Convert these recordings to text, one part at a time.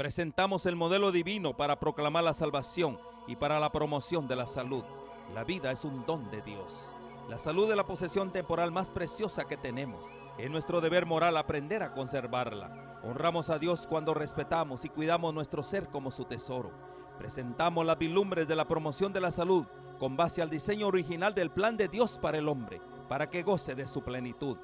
Presentamos el modelo divino para proclamar la salvación y para la promoción de la salud. La vida es un don de Dios. La salud es la posesión temporal más preciosa que tenemos. Es nuestro deber moral aprender a conservarla. Honramos a Dios cuando respetamos y cuidamos nuestro ser como su tesoro. Presentamos las vislumbres de la promoción de la salud con base al diseño original del plan de Dios para el hombre, para que goce de su plenitud.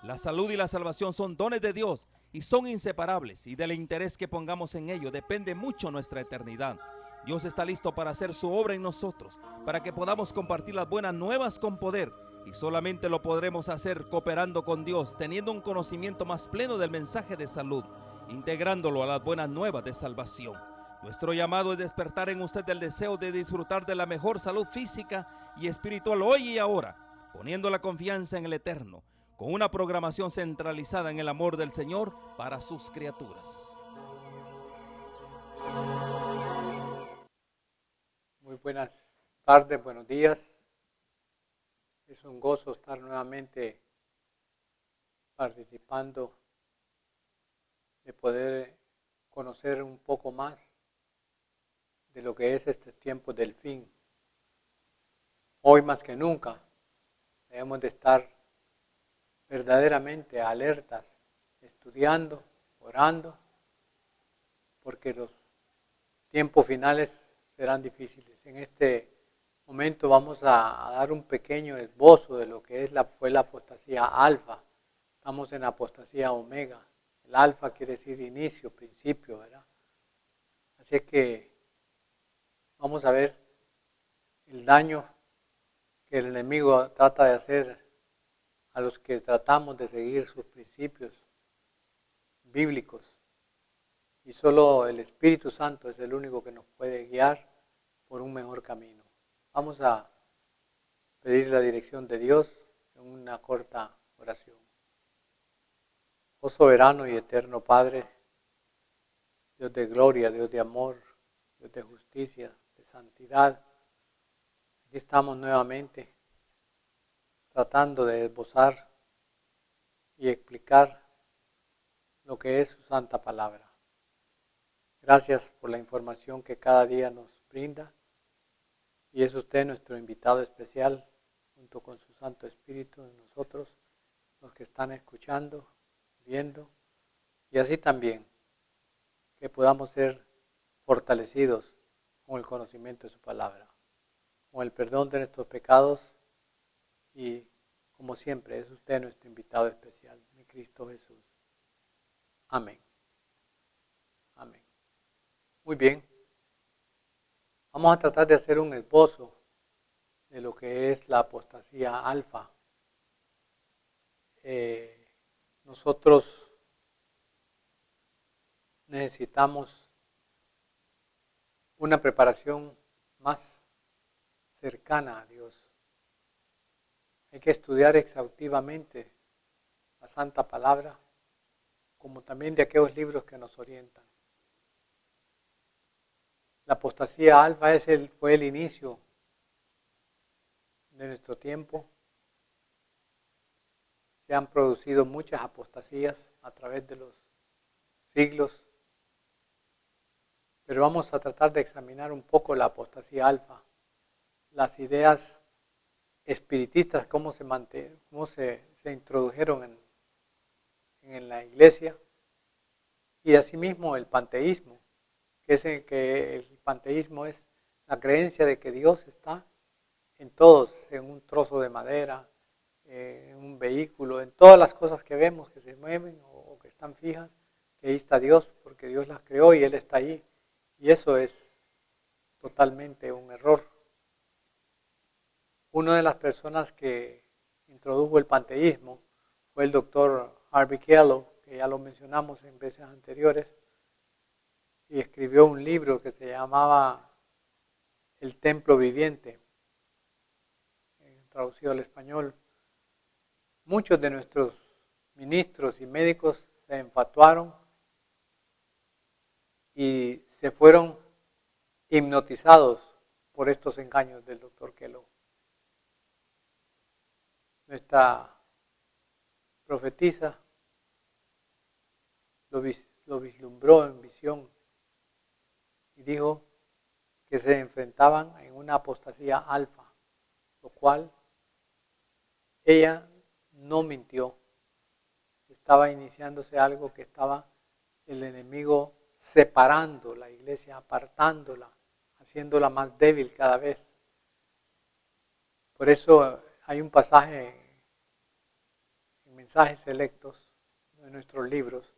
La salud y la salvación son dones de Dios y son inseparables, y del interés que pongamos en ello depende mucho nuestra eternidad. Dios está listo para hacer su obra en nosotros, para que podamos compartir las buenas nuevas con poder, y solamente lo podremos hacer cooperando con Dios, teniendo un conocimiento más pleno del mensaje de salud, integrándolo a las buenas nuevas de salvación. Nuestro llamado es despertar en usted el deseo de disfrutar de la mejor salud física y espiritual hoy y ahora, poniendo la confianza en el Eterno, con una programación centralizada en el amor del Señor para sus criaturas. Muy buenas tardes, buenos días. Es un gozo estar nuevamente participando, de poder conocer un poco más de lo que es este tiempo del fin. Hoy más que nunca debemos de estar verdaderamente alertas, estudiando, orando, porque los tiempos finales serán difíciles. En este momento vamos a dar un pequeño esbozo de lo que fue la apostasía alfa. Estamos en la apostasía omega. El alfa quiere decir inicio, principio, ¿verdad? Así que vamos a ver el daño que el enemigo trata de hacer a los que tratamos de seguir sus principios bíblicos. Y solo el Espíritu Santo es el único que nos puede guiar por un mejor camino. Vamos a pedir la dirección de Dios en una corta oración. Oh soberano y eterno Padre, Dios de gloria, Dios de amor, Dios de justicia, de santidad, aquí estamos nuevamente tratando de esbozar y explicar lo que es su santa palabra. Gracias por la información que cada día nos brinda, y es usted nuestro invitado especial, junto con su Santo Espíritu en nosotros, los que están escuchando, viendo, y así también que podamos ser fortalecidos con el conocimiento de su palabra, con el perdón de nuestros pecados, y como siempre es usted nuestro invitado especial, mi Cristo Jesús. Amén. Amén. Muy bien. Vamos a tratar de hacer un esbozo de lo que es la apostasía alfa. Nosotros necesitamos una preparación más cercana a Dios. Hay que estudiar exhaustivamente la Santa Palabra, como también de aquellos libros que nos orientan. La apostasía alfa fue el inicio de nuestro tiempo. Se han producido muchas apostasías a través de los siglos, pero vamos a tratar de examinar un poco la apostasía alfa, las ideas espiritistas, cómo se introdujeron en la iglesia, y asimismo el panteísmo, que el panteísmo es la creencia de que Dios está en todos, en un trozo de madera, en un vehículo, en todas las cosas que vemos que se mueven o que están fijas, que ahí está Dios, porque Dios las creó y Él está ahí. Y eso es totalmente un error. Una de las personas que introdujo el panteísmo fue el doctor Harvey Kellogg, que ya lo mencionamos en veces anteriores, y escribió un libro que se llamaba El Templo Viviente, traducido al español. Muchos de nuestros ministros y médicos se enfatuaron y se fueron hipnotizados por estos engaños del doctor Kellogg. Nuestra profetisa lo vislumbró en visión y dijo que se enfrentaban en una apostasía alfa, lo cual ella no mintió. Estaba iniciándose algo que estaba el enemigo separando la iglesia, apartándola, haciéndola más débil cada vez. Por eso hay un pasaje en Mensajes Selectos de nuestros libros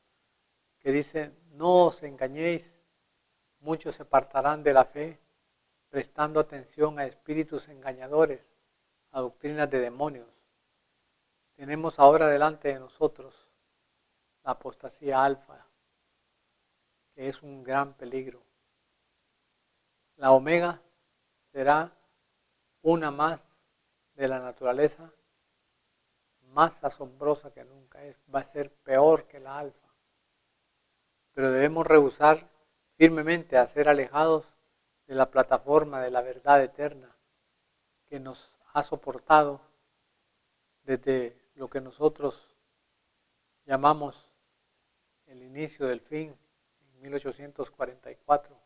que dice: no os engañéis, muchos se apartarán de la fe, prestando atención a espíritus engañadores, a doctrinas de demonios. Tenemos ahora delante de nosotros la apostasía alfa, que es un gran peligro. La omega será una más de la naturaleza, más asombrosa que nunca. Va a ser peor que la alfa. Pero debemos rehusar firmemente a ser alejados de la plataforma de la verdad eterna que nos ha soportado desde lo que nosotros llamamos el inicio del fin, en 1844.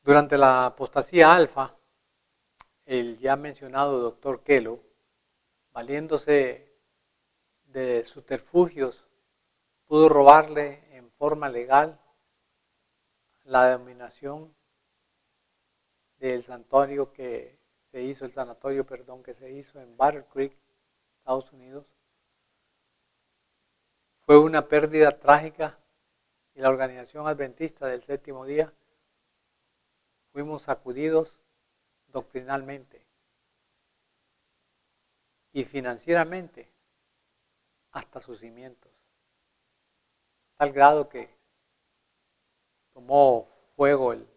Durante la apostasía alfa, el ya mencionado doctor Kellogg, valiéndose de subterfugios, pudo robarle en forma legal la dominación del sanatorio que se hizo, que se hizo en Battle Creek, Estados Unidos. Fue una pérdida trágica y la organización adventista del séptimo día fuimos sacudidos doctrinalmente y financieramente hasta sus cimientos, a tal grado que tomó fuego el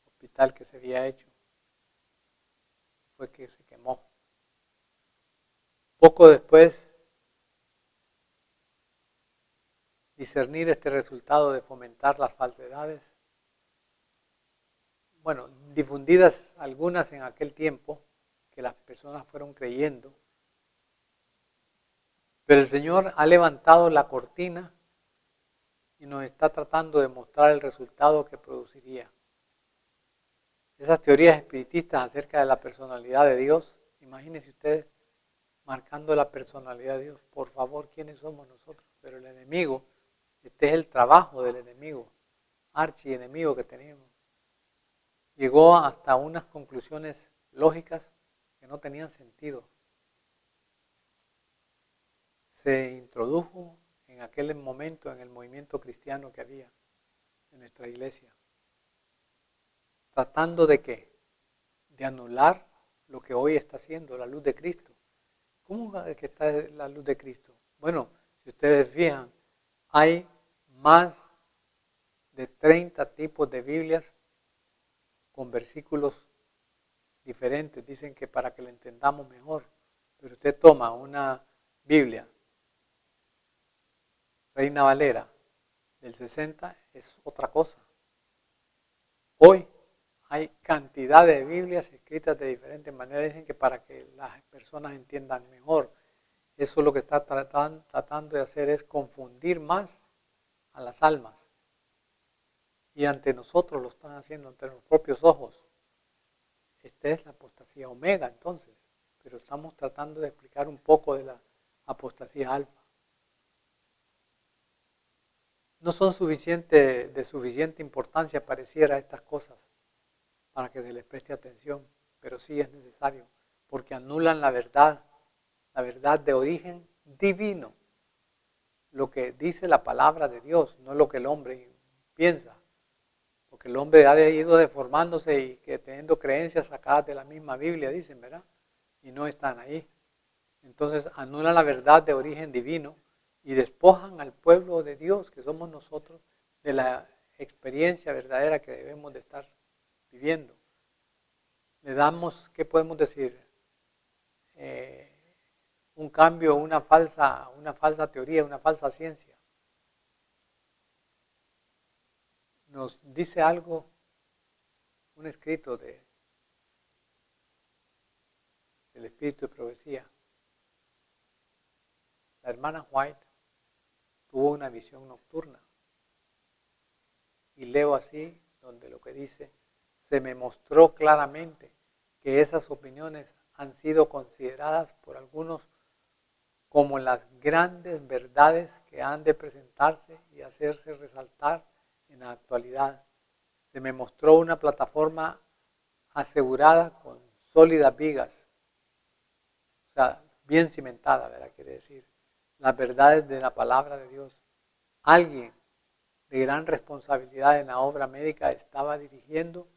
hospital que se había hecho, fue que se quemó. Poco después, discernir este resultado de fomentar las falsedades, bueno, difundidas algunas en aquel tiempo, que las personas fueron creyendo, pero el Señor ha levantado la cortina y nos está tratando de mostrar el resultado que produciría. Esas teorías espiritistas acerca de la personalidad de Dios, imagínense ustedes marcando la personalidad de Dios. Por favor, ¿quiénes somos nosotros? Pero el enemigo, este es el trabajo del enemigo, archienemigo que tenemos. Llegó hasta unas conclusiones lógicas que no tenían sentido. Se introdujo en aquel momento en el movimiento cristiano que había en nuestra iglesia, tratando de ¿qué? De anular lo que hoy está haciendo la luz de Cristo. ¿Cómo es que está la luz de Cristo? Bueno, si ustedes fijan, hay más de 30 tipos de Biblias con versículos diferentes. Dicen que para que la entendamos mejor. Pero usted toma una Biblia Reina Valera del 60, es otra cosa. Hoy hay cantidad de Biblias escritas de diferentes maneras. Dicen que para que las personas entiendan mejor. Eso lo que está tratando de hacer es confundir más a las almas. Y ante nosotros lo están haciendo ante los propios ojos. Esta es la apostasía omega entonces. Pero estamos tratando de explicar un poco de la apostasía alfa. No son de suficiente importancia pareciera estas cosas para que se les preste atención, pero sí es necesario, porque anulan la verdad de origen divino, lo que dice la palabra de Dios, no lo que el hombre piensa, porque el hombre ha ido deformándose y que teniendo creencias sacadas de la misma Biblia, dicen, ¿verdad? Y no están ahí. Entonces anulan la verdad de origen divino y despojan al pueblo de Dios, que somos nosotros, de la experiencia verdadera que debemos de estar viviendo. Le damos, ¿qué podemos decir? Un cambio, una falsa teoría, una falsa ciencia. Nos dice algo, un escrito del Espíritu de Profecía. La hermana White tuvo una visión nocturna y leo así, donde lo que dice, se me mostró claramente que esas opiniones han sido consideradas por algunos como las grandes verdades que han de presentarse y hacerse resaltar en la actualidad. Se me mostró una plataforma asegurada con sólidas vigas, o sea, bien cimentada, ¿verdad? Quiere decir, las verdades de la palabra de Dios. Alguien de gran responsabilidad en la obra médica estaba dirigiendo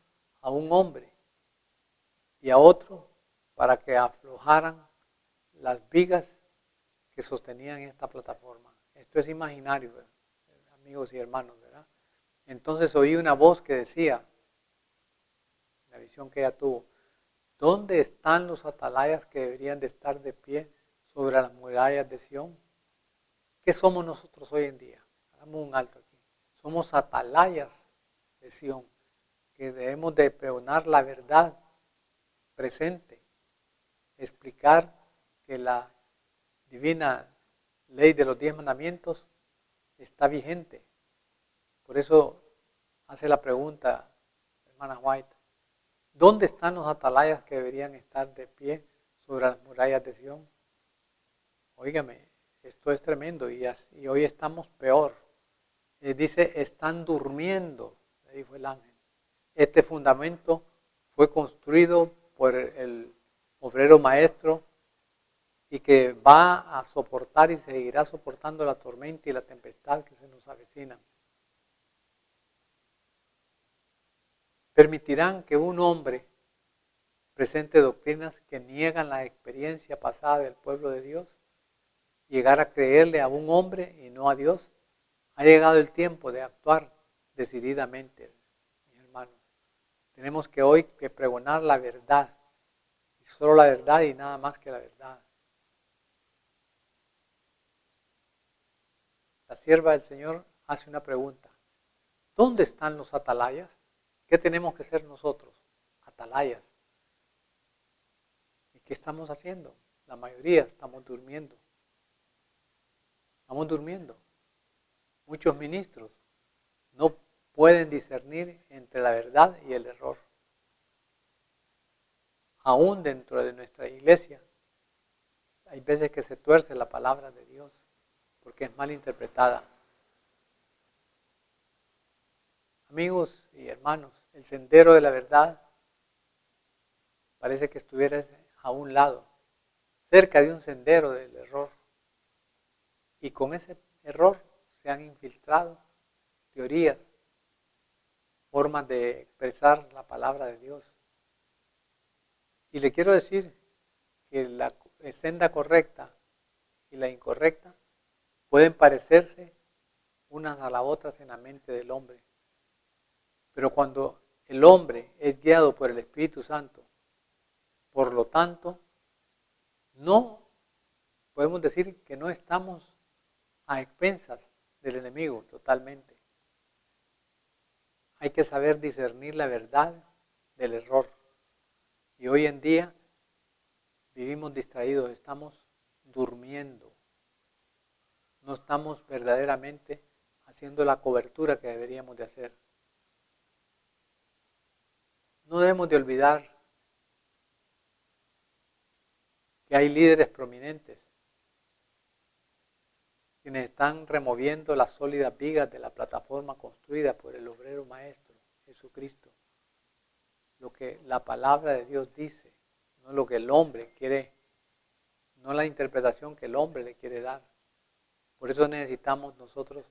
a un hombre y a otro para que aflojaran las vigas que sostenían esta plataforma. Esto es imaginario, ¿verdad? Amigos y hermanos, ¿verdad? Entonces oí una voz que decía, la visión que ella tuvo, ¿dónde están los atalayas que deberían de estar de pie sobre las murallas de Sión? ¿Qué somos nosotros hoy en día? Hagamos un alto aquí. Somos atalayas de Sión, que debemos de pregonar la verdad presente, explicar que la divina ley de los 10 mandamientos está vigente. Por eso hace la pregunta, hermana White, ¿dónde están los atalayas que deberían estar de pie sobre las murallas de Sión? Óigame, esto es tremendo y hoy estamos peor. Dice, están durmiendo, le dijo el ángel. Este fundamento fue construido por el obrero maestro y que va a soportar y seguirá soportando la tormenta y la tempestad que se nos avecina. Permitirán que un hombre presente doctrinas que niegan la experiencia pasada del pueblo de Dios, llegar a creerle a un hombre y no a Dios. Ha llegado el tiempo de actuar decididamente, mis hermanos. Tenemos que hoy pregonar la verdad, y solo la verdad y nada más que la verdad. La sierva del Señor hace una pregunta. ¿Dónde están los atalayas? ¿Qué tenemos que ser nosotros? Atalayas. ¿Y qué estamos haciendo? La mayoría estamos durmiendo. Estamos durmiendo. Muchos ministros no pueden discernir entre la verdad y el error. Aún dentro de nuestra iglesia, hay veces que se tuerce la palabra de Dios porque es mal interpretada. Amigos y hermanos, el sendero de la verdad parece que estuviera a un lado, cerca de un sendero del error. Y con ese error se han infiltrado teorías, formas de expresar la palabra de Dios. Y le quiero decir que la senda correcta y la incorrecta pueden parecerse unas a las otras en la mente del hombre. Pero cuando el hombre es guiado por el Espíritu Santo, por lo tanto, no podemos decir que no estamos a expensas del enemigo totalmente. Hay que saber discernir la verdad del error. Y hoy en día vivimos distraídos, estamos durmiendo. No estamos verdaderamente haciendo la cobertura que deberíamos de hacer. No debemos de olvidar que hay líderes prominentes quienes están removiendo las sólidas vigas de la plataforma construida por el obrero maestro, Jesucristo. Lo que la palabra de Dios dice, no lo que el hombre quiere, no la interpretación que el hombre le quiere dar. Por eso necesitamos nosotros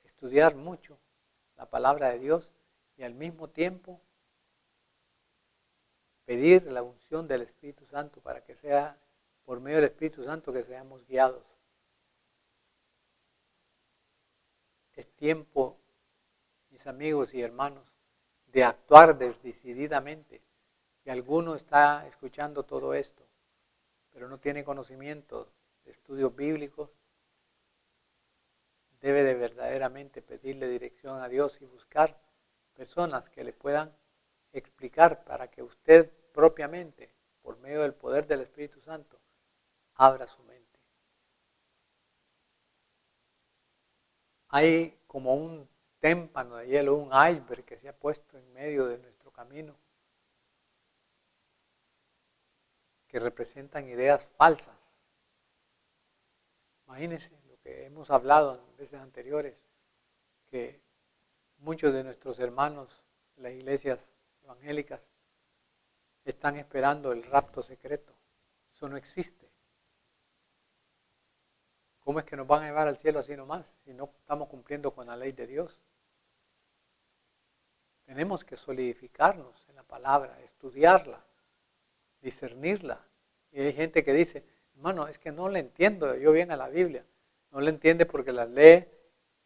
estudiar mucho la palabra de Dios y al mismo tiempo pedir la unción del Espíritu Santo para que sea por medio del Espíritu Santo que seamos guiados. Es tiempo, mis amigos y hermanos, de actuar decididamente. Si alguno está escuchando todo esto, pero no tiene conocimiento de estudios bíblicos, debe de verdaderamente pedirle dirección a Dios y buscar personas que le puedan explicar para que usted propiamente, por medio del poder del Espíritu Santo, abra su mente. Hay como un témpano de hielo, un iceberg que se ha puesto en medio de nuestro camino, que representan ideas falsas. Imagínense lo que hemos hablado en veces anteriores, que muchos de nuestros hermanos en las iglesias evangélicas están esperando el rapto secreto. Eso no existe. ¿Cómo es que nos van a llevar al cielo así nomás si no estamos cumpliendo con la ley de Dios? Tenemos que solidificarnos en la palabra, estudiarla, discernirla. Y hay gente que dice, hermano, es que no le entiendo yo bien a la Biblia. No le entiende porque la lee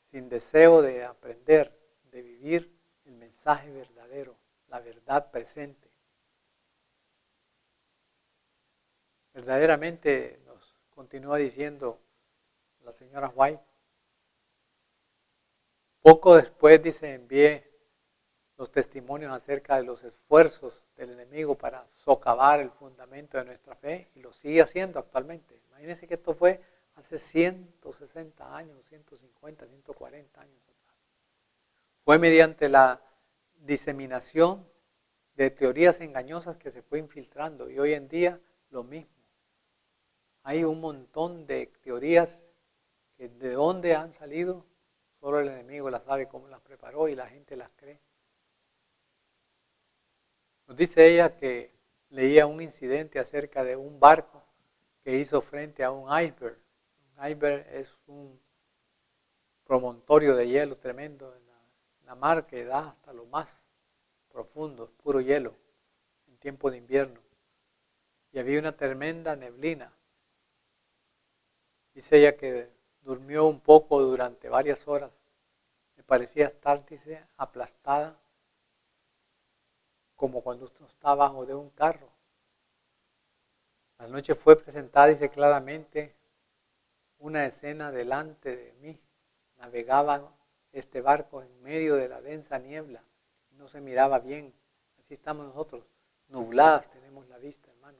sin deseo de aprender, de vivir el mensaje verdadero, la verdad presente. Verdaderamente nos continúa diciendo la señora White. Poco después dice, envié los testimonios acerca de los esfuerzos del enemigo para socavar el fundamento de nuestra fe y lo sigue haciendo actualmente. Imagínense que esto fue hace 160 años, 150, 140 años atrás. Fue mediante la diseminación de teorías engañosas que se fue infiltrando y hoy en día lo mismo. Hay un montón de teorías que de dónde han salido, solo el enemigo las sabe cómo las preparó y la gente las cree. Nos dice ella que leía un incidente acerca de un barco que hizo frente a un iceberg. Un iceberg es un promontorio de hielo tremendo en la mar que da hasta lo más profundo, puro hielo, en tiempo de invierno. Y había una tremenda neblina. Dice ella que durmió un poco durante varias horas. Me parecía estar, dice, aplastada como cuando uno está abajo de un carro. La noche fue presentada, dice claramente, una escena delante de mí. Navegaba este barco en medio de la densa niebla. No se miraba bien. Así estamos nosotros, nubladas tenemos la vista, hermano.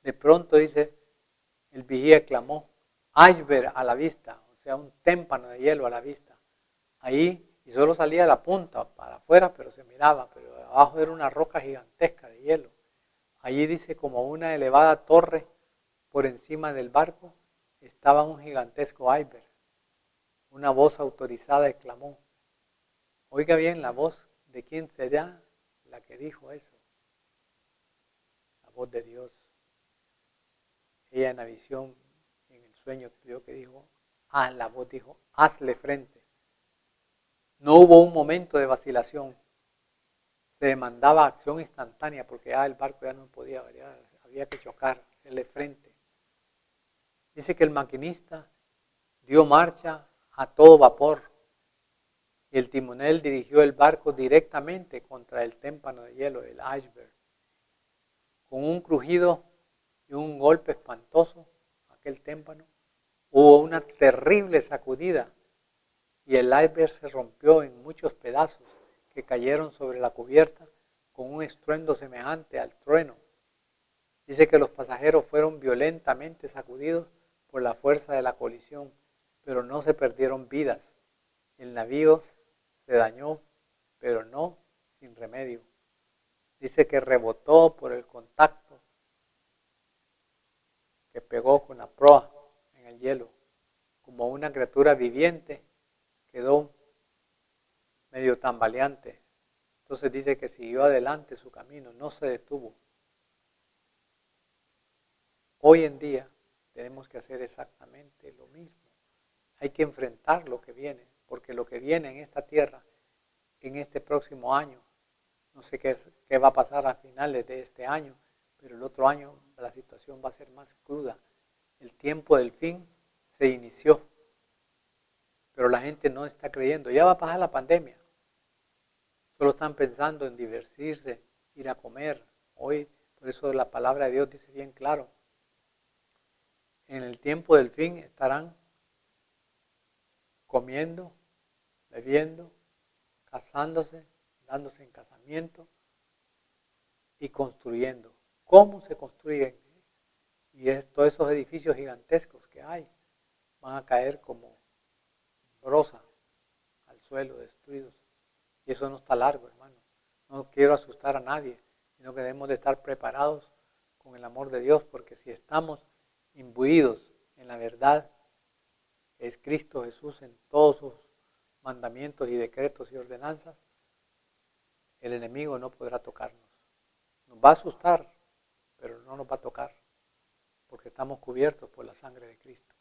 De pronto, dice, el vigía clamó, iceberg a la vista, o sea, un témpano de hielo a la vista. Ahí, y solo salía la punta para afuera, pero se miraba, pero abajo era una roca gigantesca de hielo. Allí dice, como una elevada torre por encima del barco, estaba un gigantesco iceberg. Una voz autorizada exclamó, oiga bien la voz, ¿de quién será la que dijo eso? La voz de Dios. Ella en la visión, en el sueño, vio que dijo, la voz dijo, hazle frente. No hubo un momento de vacilación. Se demandaba acción instantánea porque el barco ya no podía variar, había que chocar, hacerle frente. Dice que el maquinista dio marcha a todo vapor y el timonel dirigió el barco directamente contra el témpano de hielo, el iceberg. Con un crujido y un golpe espantoso, aquel témpano, hubo una terrible sacudida y el iceberg se rompió en muchos pedazos que cayeron sobre la cubierta con un estruendo semejante al trueno. Dice que los pasajeros fueron violentamente sacudidos por la fuerza de la colisión, pero no se perdieron vidas. El navío se dañó, pero no sin remedio. Dice que rebotó por el contacto que pegó con la proa en el hielo. Como una criatura viviente, quedó medio tambaleante. Entonces dice que siguió adelante su camino, no se detuvo. Hoy en día tenemos que hacer exactamente lo mismo. Hay que enfrentar lo que viene, porque lo que viene en esta tierra, en este próximo año, no sé qué va a pasar a finales de este año, pero el otro año la situación va a ser más cruda. El tiempo del fin se inició, pero la gente no está creyendo. Ya va a pasar la pandemia. Solo están pensando en divertirse, ir a comer. Hoy, por eso la palabra de Dios dice bien claro, en el tiempo del fin estarán comiendo, bebiendo, casándose, dándose en casamiento y construyendo. ¿Cómo se construyen? Y todos esos edificios gigantescos que hay van a caer como brosa al suelo, destruidos. Y eso no está largo, hermano. No quiero asustar a nadie, sino que debemos de estar preparados con el amor de Dios, porque si estamos imbuidos en la verdad, que es Cristo Jesús en todos sus mandamientos y decretos y ordenanzas, el enemigo no podrá tocarnos. Nos va a asustar, pero no nos va a tocar, porque estamos cubiertos por la sangre de Cristo.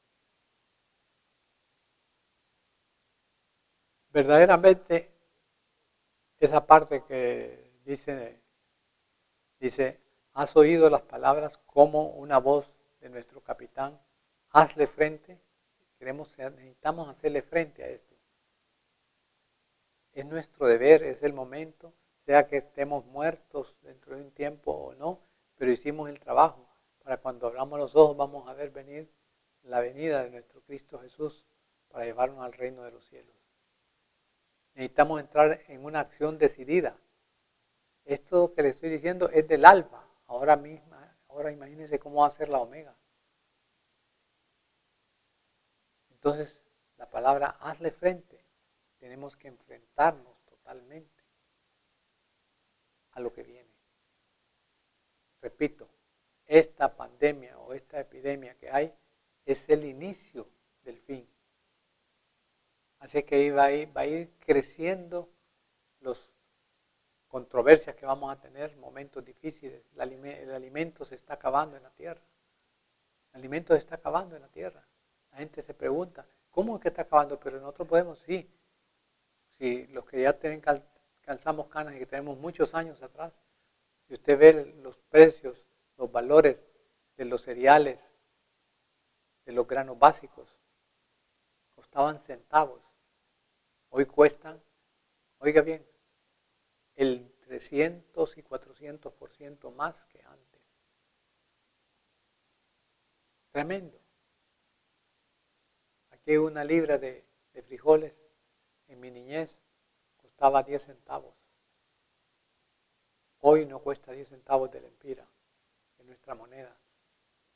Verdaderamente, esa parte que dice, has oído las palabras como una voz de nuestro capitán, hazle frente. Necesitamos hacerle frente a esto. Es nuestro deber, es el momento, sea que estemos muertos dentro de un tiempo o no, pero hicimos el trabajo. Para cuando abramos los ojos vamos a ver venir la venida de nuestro Cristo Jesús para llevarnos al reino de los cielos. Necesitamos entrar en una acción decidida. Esto que le estoy diciendo es del alfa, ahora imagínense cómo va a ser la omega. Entonces, la palabra hazle frente, tenemos que enfrentarnos totalmente a lo que viene. Repito, esta pandemia o esta epidemia que hay es el inicio del fin. Así que va a ir creciendo las controversias que vamos a tener, momentos difíciles. El alimento se está acabando en la tierra. El alimento se está acabando en la tierra. La gente se pregunta, ¿cómo es que está acabando? Pero nosotros podemos, sí. Si los que ya calzamos canas y que tenemos muchos años atrás, si usted ve los precios, los valores de los cereales, de los granos básicos, costaban centavos. Hoy cuestan, oiga bien, el 300 y 400% más que antes. Tremendo. Aquí una libra de frijoles en mi niñez costaba 10 centavos. Hoy no cuesta 10 centavos de lempira en nuestra moneda.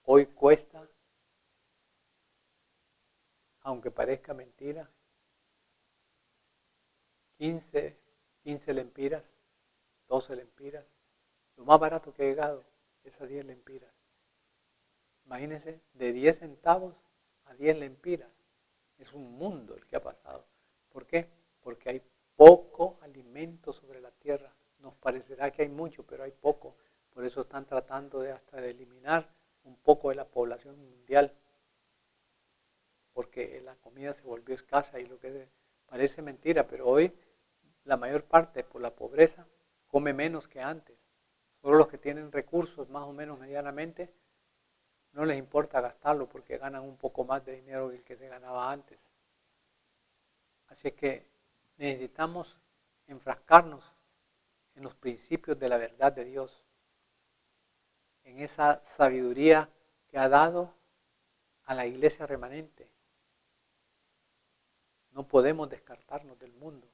Hoy cuesta, aunque parezca mentira, 15 lempiras, 12 lempiras. Lo más barato que he llegado es a 10 lempiras. Imagínense, de 10 centavos a 10 lempiras. Es un mundo el que ha pasado. ¿Por qué? Porque hay poco alimento sobre la tierra. Nos parecerá que hay mucho, pero hay poco. Por eso están tratando de eliminar un poco de la población mundial. Porque la comida se volvió escasa y lo que parece mentira, pero hoy la mayor parte por la pobreza come menos que antes. Solo los que tienen recursos más o menos medianamente no les importa gastarlo porque ganan un poco más de dinero que el que se ganaba antes. Así es que necesitamos enfrascarnos en los principios de la verdad de Dios, en esa sabiduría que ha dado a la iglesia remanente. No podemos descartarnos del mundo.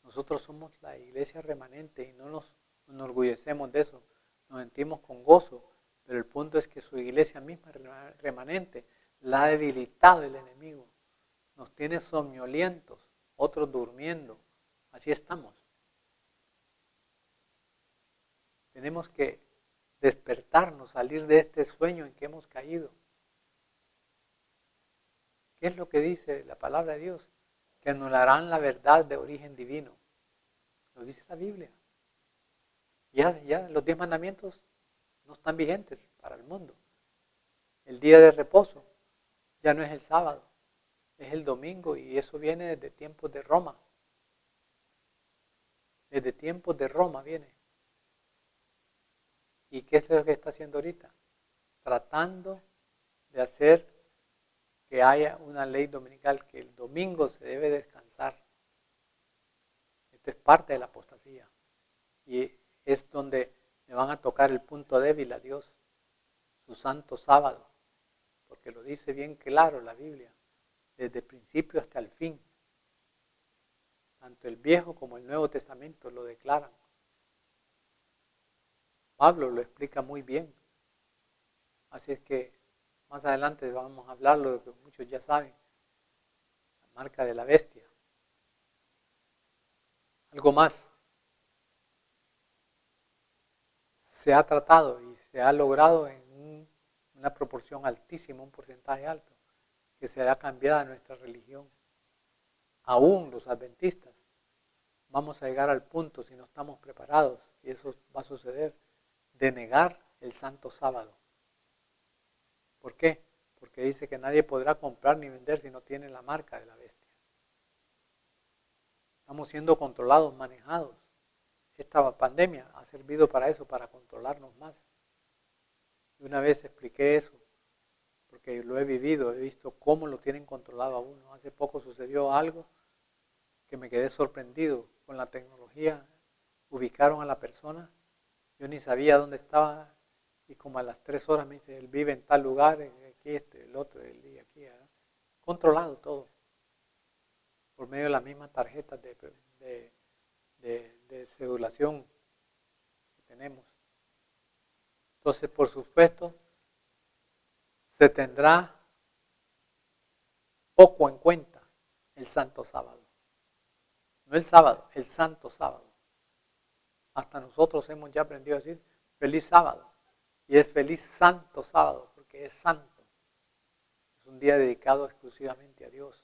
Nosotros somos la iglesia remanente y no nos enorgullecemos de eso. Nos sentimos con gozo, pero el punto es que su iglesia misma remanente la ha debilitado el enemigo. Nos tiene somnolientos, otros durmiendo. Así estamos. Tenemos que despertarnos, salir de este sueño en que hemos caído. ¿Qué es lo que dice la palabra de Dios? Que anularán la verdad de origen divino. Lo dice la Biblia. Ya los 10 mandamientos no están vigentes para el mundo. El día de reposo ya no es el sábado, es el domingo y eso viene desde tiempos de Roma. Desde tiempos de Roma viene. ¿Y qué es lo que está haciendo ahorita? Tratando de hacer que haya una ley dominical, que el domingo se debe descansar. Esto es parte de la apostasía. Y es donde le van a tocar el punto débil a Dios, su santo sábado. Porque lo dice bien claro la Biblia, desde el principio hasta el fin. Tanto el Viejo como el Nuevo Testamento lo declaran. Pablo lo explica muy bien. Así es que más adelante vamos a hablar lo que muchos ya saben, la marca de la bestia. Algo más. Se ha tratado y se ha logrado en una proporción altísima, un porcentaje alto, que será cambiada nuestra religión. Aún los adventistas vamos a llegar al punto, si no estamos preparados, y eso va a suceder, de negar el santo sábado. ¿Por qué? Porque dice que nadie podrá comprar ni vender si no tiene la marca de la bestia. Estamos siendo controlados, manejados. Esta pandemia ha servido para eso, para controlarnos más. Y una vez expliqué eso, porque lo he vivido, he visto cómo lo tienen controlado a uno. Hace poco sucedió algo que me quedé sorprendido con la tecnología. Ubicaron a la persona, yo ni sabía dónde estaba, y como a las 3 horas me dice, él vive en tal lugar, aquí el otro, y aquí, ¿verdad? Controlado todo, por medio de las mismas tarjetas de cedulación que tenemos. Entonces, por supuesto, se tendrá poco en cuenta el santo sábado. No el sábado, el santo sábado. Hasta nosotros hemos ya aprendido a decir feliz sábado. Y es feliz santo sábado, porque es santo. Es un día dedicado exclusivamente a Dios,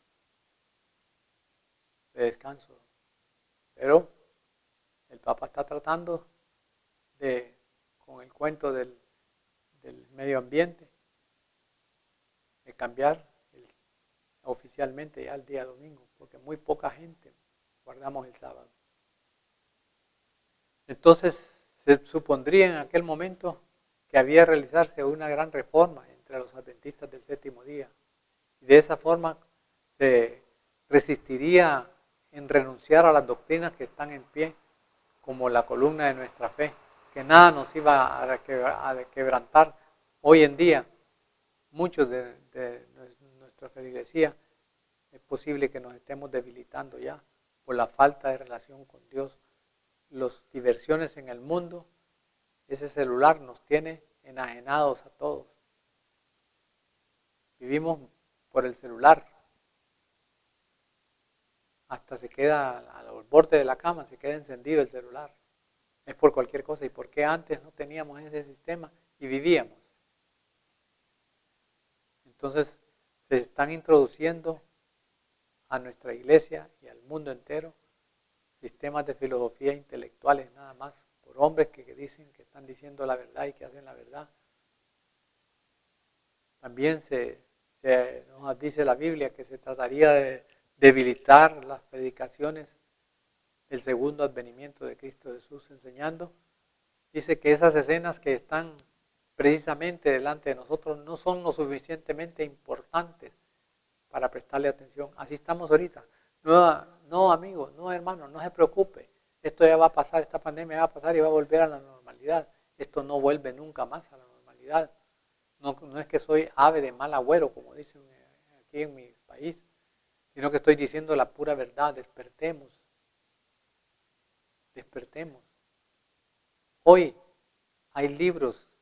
de descanso. Pero el Papa está tratando de, con el cuento del medio ambiente, de cambiar oficialmente ya el día domingo, porque muy poca gente guardamos el sábado. Entonces se supondría en aquel momento que había realizarse una gran reforma entre los adventistas del séptimo día. Y de esa forma se resistiría en renunciar a las doctrinas que están en pie, como la columna de nuestra fe, que nada nos iba a quebrantar. Hoy en día, muchos de nuestra feligresía, es posible que nos estemos debilitando ya por la falta de relación con Dios. Las diversiones en el mundo, ese celular nos tiene enajenados a todos. Vivimos por el celular. Hasta se queda al borde de la cama, se queda encendido el celular. Es por cualquier cosa. ¿Y por qué antes no teníamos ese sistema y vivíamos? Entonces se están introduciendo a nuestra iglesia y al mundo entero sistemas de filosofía intelectuales nada más, por hombres que dicen que están diciendo la verdad y que hacen la verdad. También nos dice la Biblia que se trataría de debilitar las predicaciones del segundo advenimiento de Cristo Jesús enseñando. Dice que esas escenas que están precisamente delante de nosotros no son lo suficientemente importantes para prestarle atención. Así estamos ahorita. No, amigos, no, hermanos, no se preocupe. Esto ya va a pasar, esta pandemia va a pasar y va a volver a la normalidad. Esto no vuelve nunca más a la normalidad. No es que soy ave de mal agüero, como dicen aquí en mi país, sino que estoy diciendo la pura verdad. Despertemos. Despertemos. Hoy hay libros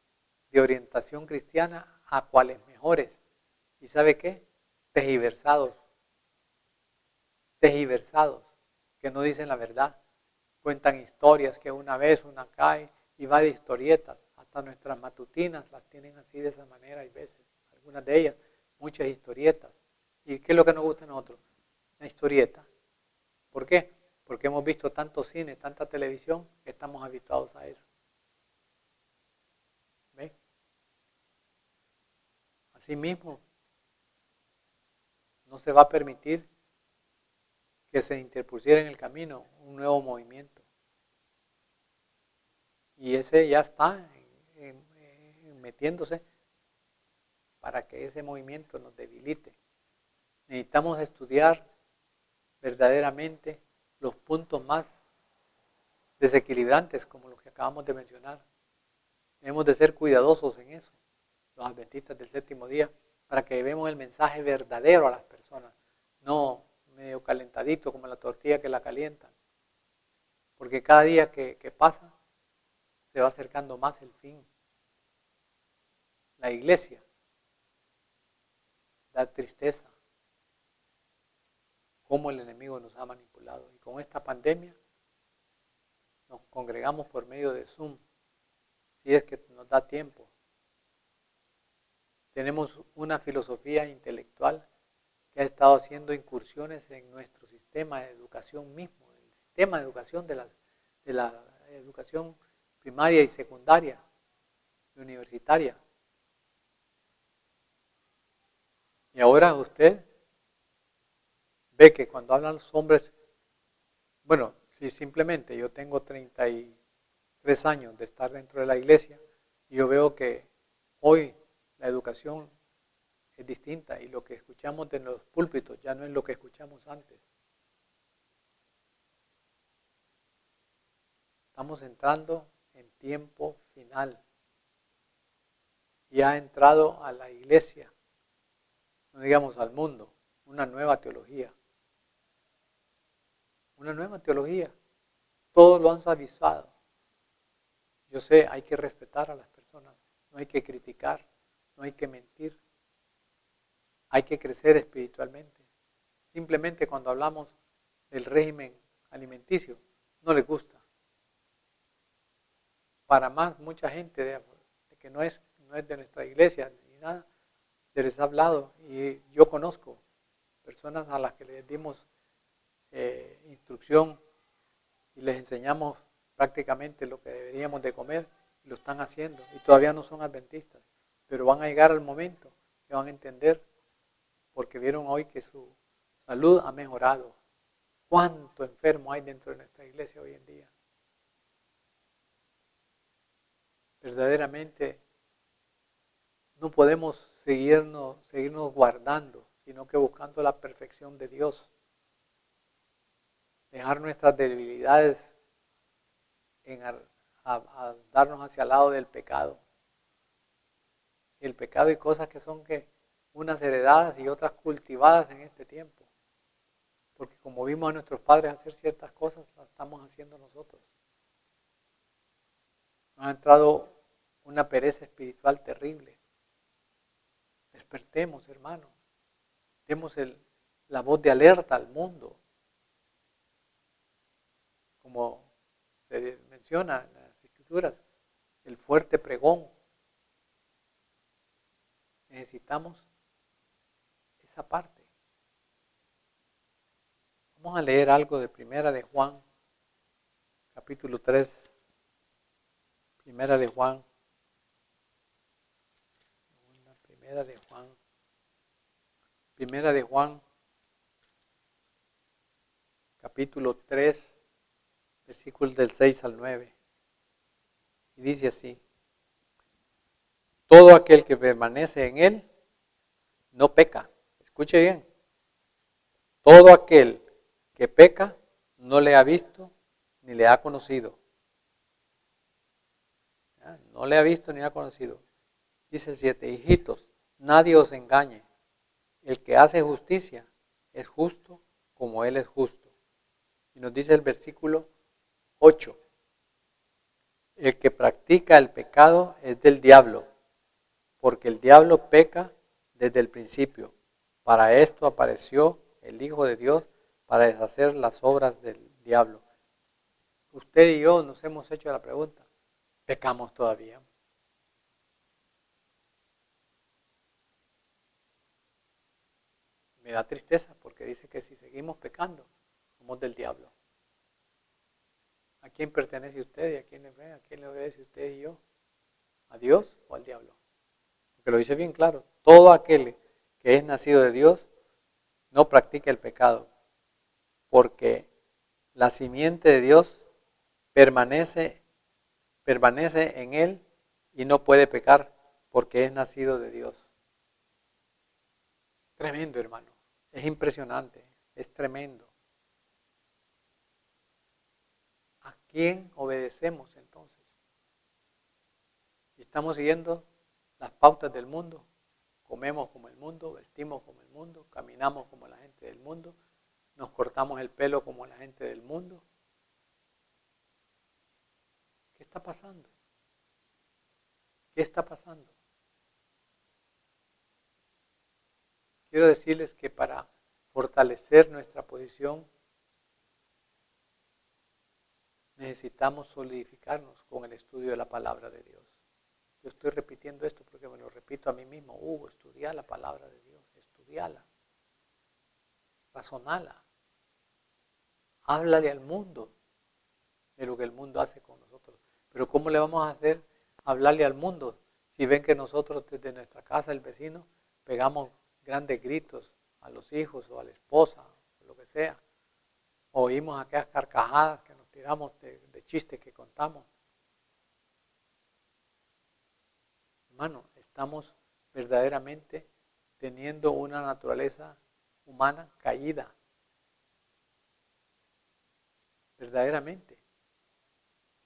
de orientación cristiana a cuales mejores. ¿Y sabe qué? Tergiversados, que no dicen la verdad. Cuentan historias que una vez una cae y va de historietas. Hasta nuestras matutinas las tienen así de esa manera, hay veces, algunas de ellas, muchas historietas. ¿Y qué es lo que nos gusta a nosotros? Una historieta. ¿Por qué? Porque hemos visto tanto cine, tanta televisión, que estamos habituados a eso. ¿Ve? Asimismo, no se va a permitir que se interpusiera en el camino un nuevo movimiento. Y ese ya está metiéndose para que ese movimiento nos debilite. Necesitamos estudiar verdaderamente los puntos más desequilibrantes, como los que acabamos de mencionar. Debemos de ser cuidadosos en eso, los adventistas del séptimo día, para que llevemos el mensaje verdadero a las personas, no medio calentadito como la tortilla que la calientan. Porque cada día que pasa, se va acercando más el fin. La iglesia da tristeza cómo el enemigo nos ha manipulado. Y con esta pandemia congregamos por medio de Zoom, si es que nos da tiempo. Tenemos una filosofía intelectual que ha estado haciendo incursiones en nuestro sistema de educación mismo, el sistema de educación de la educación primaria y secundaria y universitaria. Y ahora usted ve que cuando hablan los hombres, bueno, si simplemente yo tengo 33 años de estar dentro de la iglesia y yo veo que hoy la educación es distinta y lo que escuchamos de los púlpitos ya no es lo que escuchamos antes. Estamos entrando en tiempo final y ha entrado a la iglesia, no digamos al mundo, una nueva teología. Una nueva teología. Todos lo han suavizado. Yo sé, hay que respetar a las personas, no hay que criticar, no hay que mentir. Hay que crecer espiritualmente. Simplemente cuando hablamos del régimen alimenticio, no les gusta. Para más, mucha gente de que no es de nuestra iglesia ni nada, se les ha hablado y yo conozco personas a las que les dimos instrucción y les enseñamos prácticamente lo que deberíamos de comer y lo están haciendo y todavía no son adventistas, pero van a llegar al momento que van a entender porque vieron hoy que su salud ha mejorado. ¿Cuánto enfermo hay dentro de nuestra iglesia hoy en día? Verdaderamente no podemos seguirnos guardando, sino que buscando la perfección de Dios. Dejar nuestras debilidades a darnos hacia el lado del pecado. Y el pecado y cosas que son unas heredadas y otras cultivadas en este tiempo. Porque como vimos a nuestros padres hacer ciertas cosas, las estamos haciendo nosotros. Nos ha entrado una pereza espiritual terrible. Despertemos, hermanos. Demos la voz de alerta al mundo. Como se menciona en las Escrituras, el fuerte pregón. Necesitamos esa parte. Vamos a leer algo de Primera de Juan, capítulo 3. Primera de Juan. Primera de Juan, capítulo 3, versículos del 6 al 9. Y dice así: todo aquel que permanece en él no peca. Escuche bien. Todo aquel que peca no le ha visto ni le ha conocido. No le ha visto ni ha conocido. Dice el 7, hijitos, nadie os engañe. El que hace justicia es justo como él es justo. Y nos dice el versículo 8, el que practica el pecado es del diablo, porque el diablo peca desde el principio. Para esto apareció el Hijo de Dios, para deshacer las obras del diablo. Usted y yo nos hemos hecho la pregunta, ¿pecamos todavía? Me da tristeza porque dice que si seguimos pecando, somos del diablo. ¿A quién pertenece usted y a quién le obedece usted y yo? ¿A Dios o al diablo? Porque lo dice bien claro, todo aquel que es nacido de Dios no practica el pecado, porque la simiente de Dios permanece en él y no puede pecar porque es nacido de Dios. Tremendo, hermano. Es impresionante, es tremendo. ¿A quién obedecemos entonces? ¿Estamos siguiendo las pautas del mundo? Comemos como el mundo, vestimos como el mundo, caminamos como la gente del mundo, nos cortamos el pelo como la gente del mundo. ¿Qué está pasando? ¿Qué está pasando? Quiero decirles que para fortalecer nuestra posición necesitamos solidificarnos con el estudio de la palabra de Dios. Yo estoy repitiendo esto porque me lo repito a mí mismo. Hugo, estudia la palabra de Dios, estudiala, razonala, háblale al mundo de lo que el mundo hace con nosotros. Pero ¿cómo le vamos a hacer hablarle al mundo si ven que nosotros desde nuestra casa, el vecino, pegamos grandes gritos a los hijos o a la esposa, o lo que sea? O oímos aquellas carcajadas que nos tiramos de chistes que contamos. Hermano, estamos verdaderamente teniendo una naturaleza humana caída. Verdaderamente.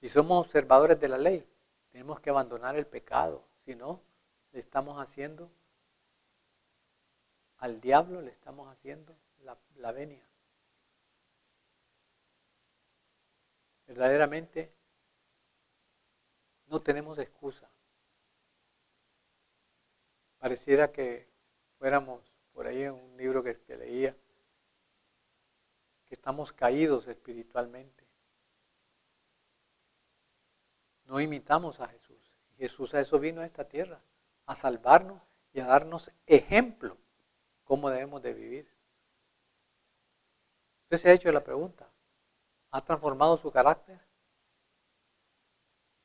Si somos observadores de la ley, tenemos que abandonar el pecado. Si no, le estamos haciendo al diablo, le estamos haciendo la venia. Verdaderamente no tenemos excusa. Pareciera que fuéramos por ahí en un libro que leía, que estamos caídos espiritualmente. No imitamos a Jesús. Jesús a eso vino a esta tierra, a salvarnos y a darnos ejemplo cómo debemos de vivir. Usted se ha hecho la pregunta, ¿ha transformado su carácter?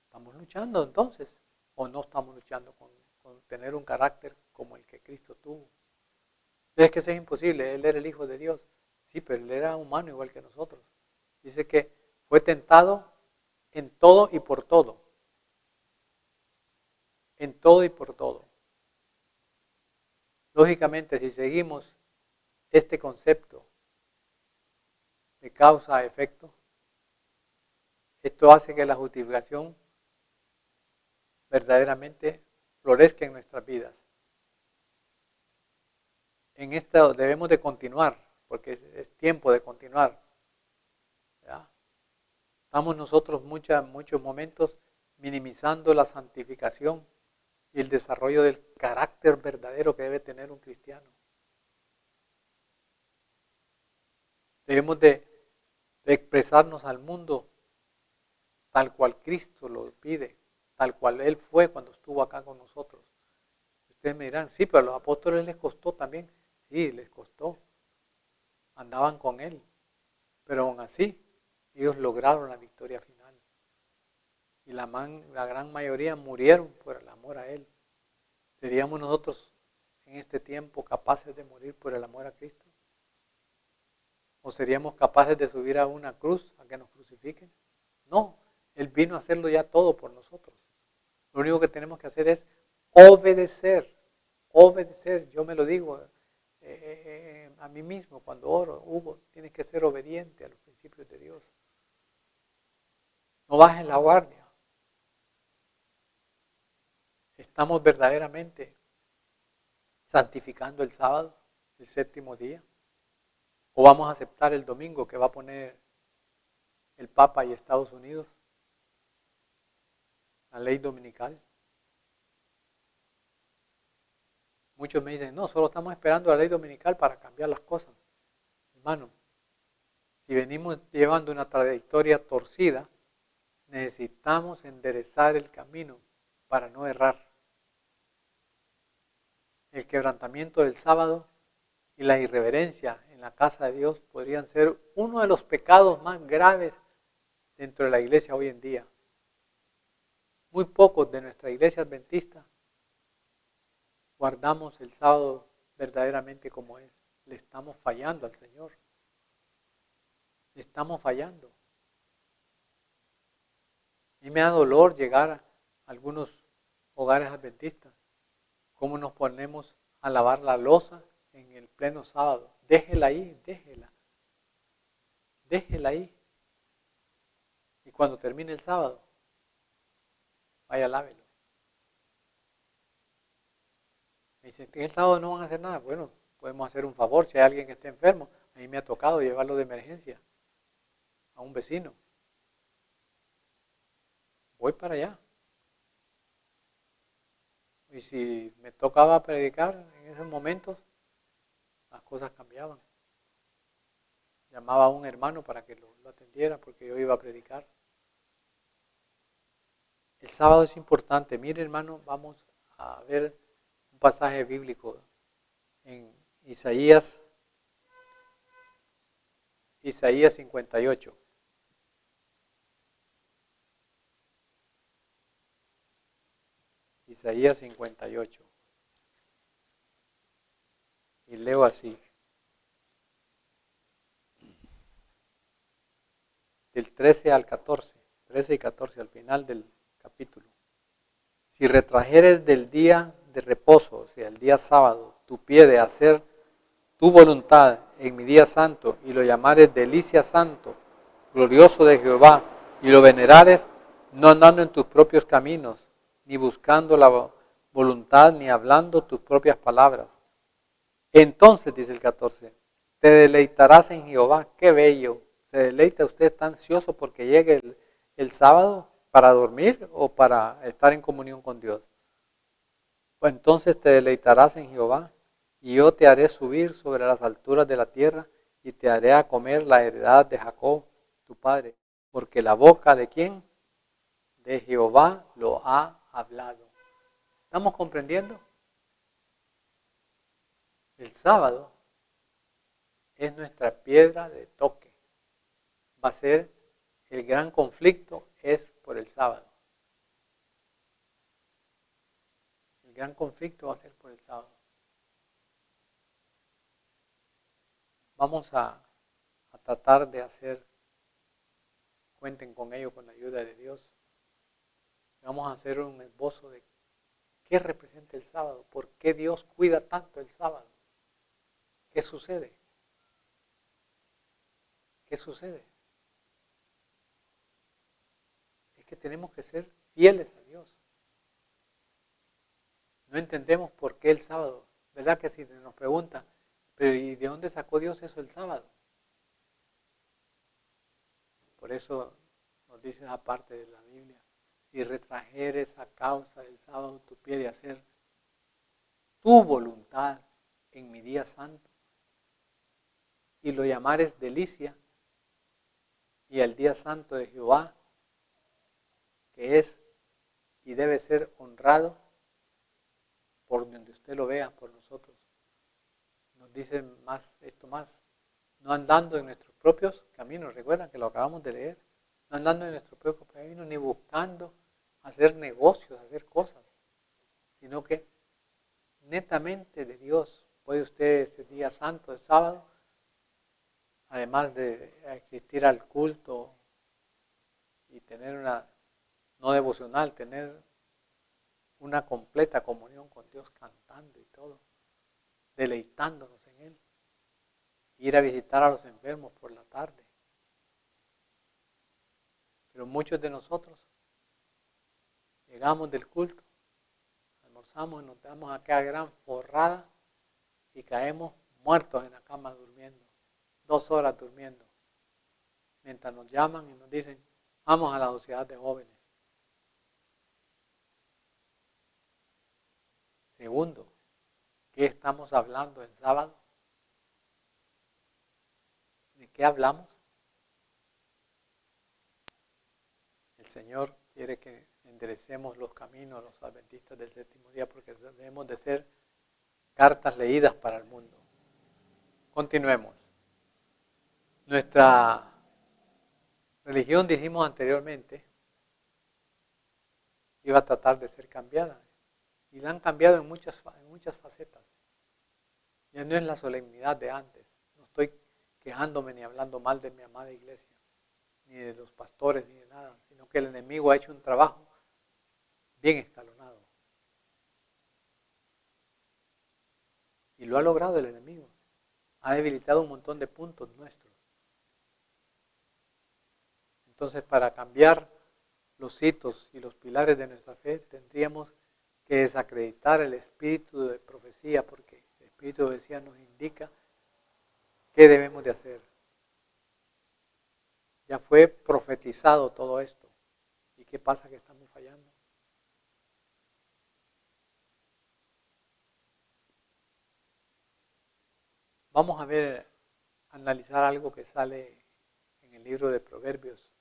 ¿Estamos luchando entonces? ¿O no estamos luchando con tener un carácter como el que Cristo tuvo? Es que eso es imposible, Él era el Hijo de Dios. Sí, pero Él era humano igual que nosotros. Dice que fue tentado en todo y por todo. En todo y por todo. Lógicamente, si seguimos este concepto de causa-efecto, esto hace que la justificación verdaderamente florezca en nuestras vidas. En esto debemos de continuar, porque es tiempo de continuar. ¿Ya? Estamos nosotros muchos momentos minimizando la santificación y el desarrollo del carácter verdadero que debe tener un cristiano. Debemos de expresarnos al mundo tal cual Cristo lo pide, tal cual Él fue cuando estuvo acá con nosotros. Ustedes me dirán, sí, pero a los apóstoles les costó también. Sí, les costó. Andaban con Él. Pero aún así, ellos lograron la victoria final. Y la gran mayoría murieron por el amor a Él. ¿Seríamos nosotros en este tiempo capaces de morir por el amor a Cristo? ¿O seríamos capaces de subir a una cruz a que nos crucifiquen? No, Él vino a hacerlo ya todo por nosotros. Lo único que tenemos que hacer es obedecer. Obedecer, yo me lo digo a mí mismo cuando oro. Hugo, tienes que ser obediente a los principios de Dios. No bajes la guardia. Estamos verdaderamente santificando el sábado, el séptimo día. ¿O vamos a aceptar el domingo que va a poner el Papa y Estados Unidos? La ley dominical. Muchos me dicen, no, solo estamos esperando la ley dominical para cambiar las cosas. Hermano, si venimos llevando una trayectoria torcida, necesitamos enderezar el camino para no errar. El quebrantamiento del sábado y la irreverencia en la casa de Dios podrían ser uno de los pecados más graves dentro de la iglesia hoy en día. Muy pocos de nuestra iglesia adventista guardamos el sábado verdaderamente como es. Le estamos fallando al Señor. Le estamos fallando. A mí me da dolor llegar a algunos hogares adventistas. Cómo nos ponemos a lavar la loza en el pleno sábado. Déjela ahí, déjela. Déjela ahí. Y cuando termine el sábado, vaya, lávelo. Me dicen, que el sábado no van a hacer nada. Bueno, podemos hacer un favor. Si hay alguien que esté enfermo, a mí me ha tocado llevarlo de emergencia a un vecino. Voy para allá. Y si me tocaba predicar en esos momentos, las cosas cambiaban. Llamaba a un hermano para que lo atendiera porque yo iba a predicar. El sábado es importante. Mire, hermano, vamos a ver un pasaje bíblico en Isaías 58. Isaías 58. Y leo así. Del 13 al 14. 13 y 14 al final del capítulo. Si retrajeres del día de reposo, o sea, el día sábado, tu pie de hacer tu voluntad en mi día santo, y lo llamares delicia santo, glorioso de Jehová, y lo venerares, no andando en tus propios caminos, ni buscando la voluntad, ni hablando tus propias palabras. Entonces, dice el 14, te deleitarás en Jehová. Qué bello. ¿Se deleita usted? ¿Está ansioso porque llegue el sábado para dormir o para estar en comunión con Dios? Pues entonces te deleitarás en Jehová, y yo te haré subir sobre las alturas de la tierra, y te haré a comer la heredad de Jacob, tu padre, porque la boca de ¿quién? De Jehová lo ha hablado. ¿Estamos comprendiendo? El sábado es nuestra piedra de toque. Va a ser el gran conflicto, es por el sábado. El gran conflicto va a ser por el sábado. Vamos a tratar de hacer, cuenten con ello con la ayuda de Dios. Vamos a hacer un esbozo de qué representa el sábado, por qué Dios cuida tanto el sábado. ¿Qué sucede? ¿Qué sucede? Es que tenemos que ser fieles a Dios. No entendemos por qué el sábado. ¿Verdad que si nos preguntan, pero ¿y de dónde sacó Dios eso el sábado? Por eso nos dice esa parte de la Biblia. Si retrajeres a causa del sábado tu pie de hacer tu voluntad en mi día santo, y lo llamares delicia, y el día santo de Jehová, que es y debe ser honrado por donde usted lo vea, por nosotros. Nos dice más esto más, no andando en nuestros propios caminos, recuerdan que lo acabamos de leer, no andando en nuestros propios caminos, ni buscando hacer negocios, hacer cosas, sino que netamente de Dios. Puede usted ese día santo, el sábado, además de asistir al culto y tener una, no devocional, tener una completa comunión con Dios cantando y todo, deleitándonos en Él. Ir a visitar a los enfermos por la tarde. Pero muchos de nosotros llegamos del culto, almorzamos y nos damos aquella gran forrada y caemos muertos en la cama durmiendo, 2 horas durmiendo, mientras nos llaman y nos dicen, vamos a la sociedad de jóvenes. Segundo, ¿qué estamos hablando el sábado? ¿De qué hablamos? El Señor quiere que enderecemos los caminos a los adventistas del séptimo día porque debemos de ser cartas leídas para el mundo. Continuemos. Nuestra religión, dijimos anteriormente, iba a tratar de ser cambiada. Y la han cambiado en muchas facetas. Ya no es la solemnidad de antes. No estoy quejándome ni hablando mal de mi amada iglesia, ni de los pastores, ni de nada, sino que el enemigo ha hecho un trabajo bien escalonado. Y lo ha logrado el enemigo. Ha debilitado un montón de puntos nuestros. Entonces, para cambiar los hitos y los pilares de nuestra fe, tendríamos que desacreditar el espíritu de profecía, porque el espíritu de profecía nos indica qué debemos de hacer. Ya fue profetizado todo esto. ¿Y qué pasa? Que estamos fallando. Vamos a ver, analizar algo que sale en el libro de Proverbios,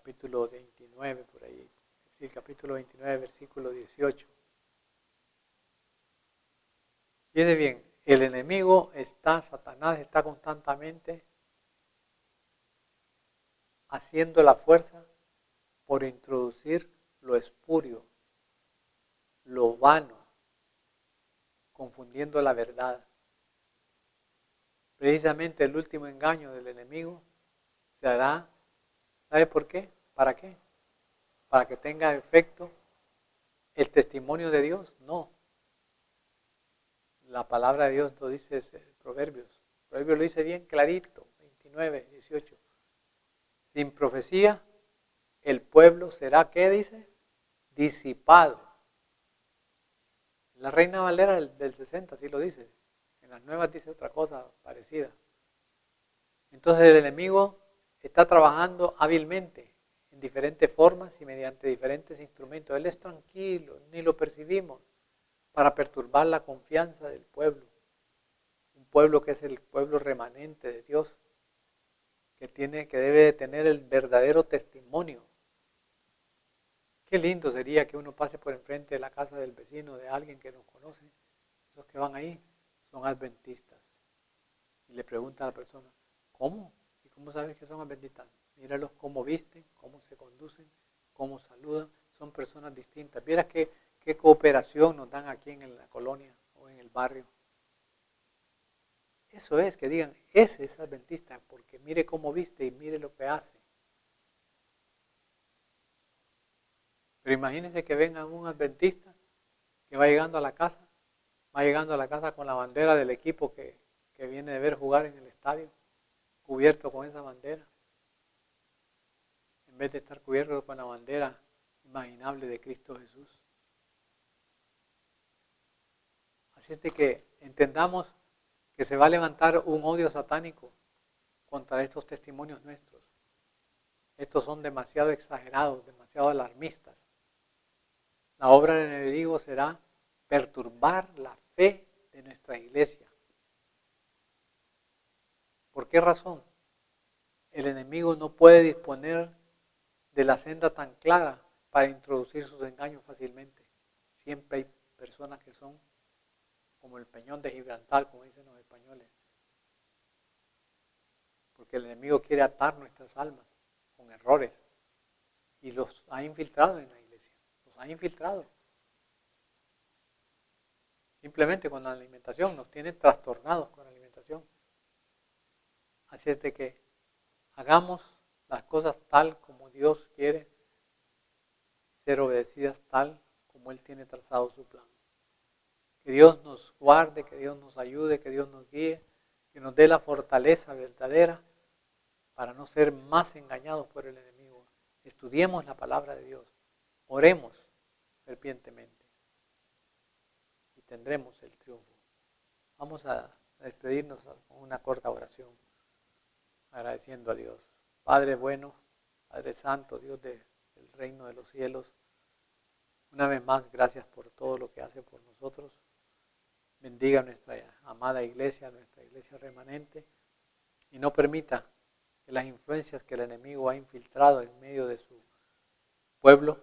capítulo 29, por ahí. Sí, capítulo 29, versículo 18. Fíjense bien, el enemigo Satanás está constantemente haciendo la fuerza por introducir lo espurio, lo vano, confundiendo la verdad. Precisamente el último engaño del enemigo se hará, ¿sabe por qué? ¿Para qué? ¿Para que tenga efecto el testimonio de Dios? No. La palabra de Dios lo dice Proverbios. Proverbios lo dice bien clarito, 29, 18. Sin profecía, el pueblo será, ¿qué dice? Disipado. La Reina Valera del 60 sí lo dice. En las nuevas dice otra cosa parecida. Entonces el enemigo está trabajando hábilmente en diferentes formas y mediante diferentes instrumentos. Él es tranquilo, ni lo percibimos, para perturbar la confianza del pueblo. Un pueblo que es el pueblo remanente de Dios, que debe de tener el verdadero testimonio. Qué lindo sería que uno pase por enfrente de la casa del vecino, de alguien que nos conoce. Esos que van ahí son adventistas. Y le pregunta a la persona, ¿cómo? ¿Y cómo sabes que son adventistas? Míralos cómo visten, cómo se conducen, cómo saludan. Son personas distintas. Vieras qué cooperación nos dan aquí en la colonia o en el barrio. Eso es, que digan, ese es adventista, porque mire cómo viste y mire lo que hace. Pero imagínense que venga un adventista que va llegando a la casa con la bandera del equipo que viene de ver jugar en el estadio, cubierto con esa bandera, en vez de estar cubierto con la bandera imaginable de Cristo Jesús. Así es de que entendamos que se va a levantar un odio satánico contra estos testimonios nuestros. Estos son demasiado exagerados, demasiado alarmistas. La obra del enemigo será perturbar la fe de nuestra iglesia. ¿Por qué razón? El enemigo no puede disponer de la senda tan clara para introducir sus engaños fácilmente. Siempre hay personas que son como el peñón de Gibraltar, como dicen los españoles. Porque el enemigo quiere atar nuestras almas con errores. Y los ha infiltrado en la iglesia. Los ha infiltrado. Simplemente con la alimentación. Nos tiene trastornados con la alimentación. Así es de que hagamos las cosas tal como Dios quiere ser obedecidas, tal como Él tiene trazado su plan. Que Dios nos guarde, que Dios nos ayude, que Dios nos guíe, que nos dé la fortaleza verdadera para no ser más engañados por el enemigo. Estudiemos la palabra de Dios, oremos fervientemente y tendremos el triunfo. Vamos a despedirnos con una corta oración, agradeciendo a Dios. Padre bueno, Padre santo, Dios del reino de los cielos, una vez más, gracias por todo lo que hace por nosotros. Bendiga a nuestra amada iglesia, nuestra iglesia remanente, y no permita que las influencias que el enemigo ha infiltrado en medio de su pueblo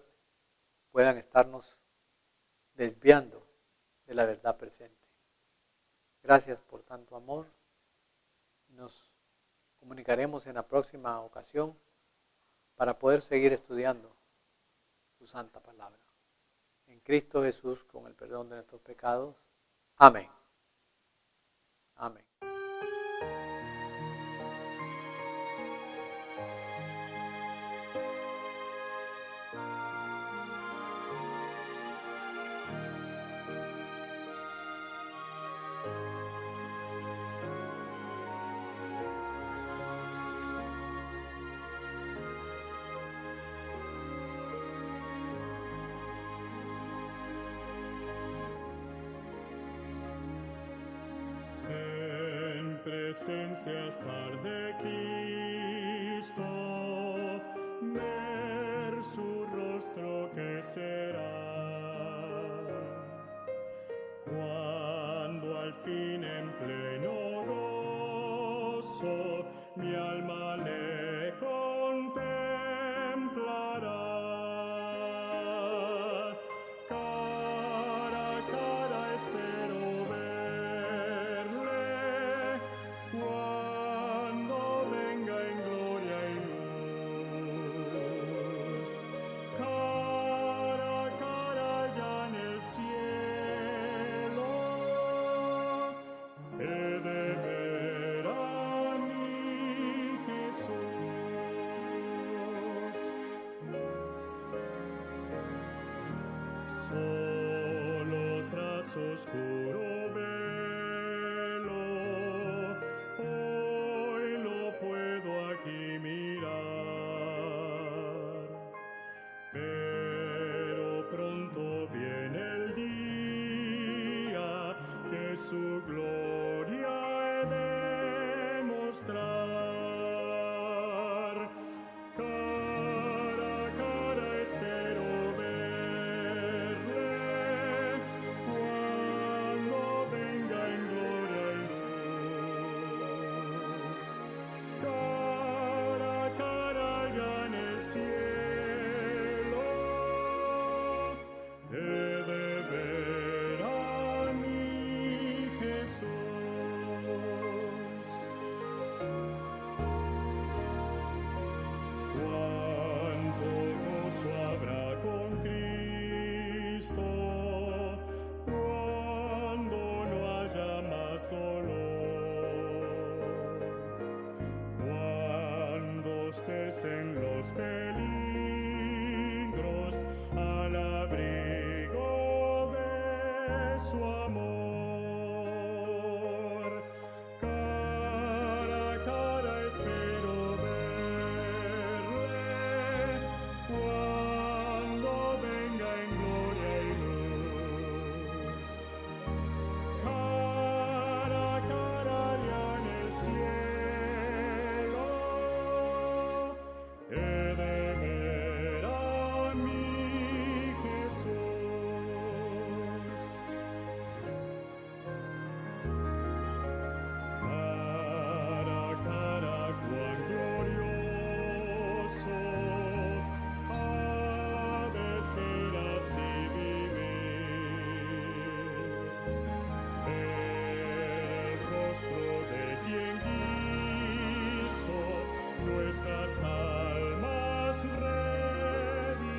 puedan estarnos desviando de la verdad presente. Gracias por tanto amor. Nos comunicaremos en la próxima ocasión para poder seguir estudiando su santa palabra. En Cristo Jesús, con el perdón de nuestros pecados. Amén. Amén. Presencia estar de Cristo, ver su rostro que será, cuando al fin en pleno gozo mi alma le contempla. solo tras oscuro velo, hoy lo puedo aquí mirar, pero pronto viene el día que su gloria he de mostrar. Cara a cara espero verle cuando venga en gloria y luz. Cara a cara allá en el cielo he de ver a mi Jesús. Cuánto gozo habrá con Cristo cuando no haya más dolor, cuando cesen los peligros al abrigo de su amor. Cara a cara espero verle cuando venga en gloria y luz. Cara a cara allá en el cielo he de ver a mi Jesús. Cara a cara, cuán glorioso ha de ser así vivir. El rostro de quien quiso nuestras almas redimir.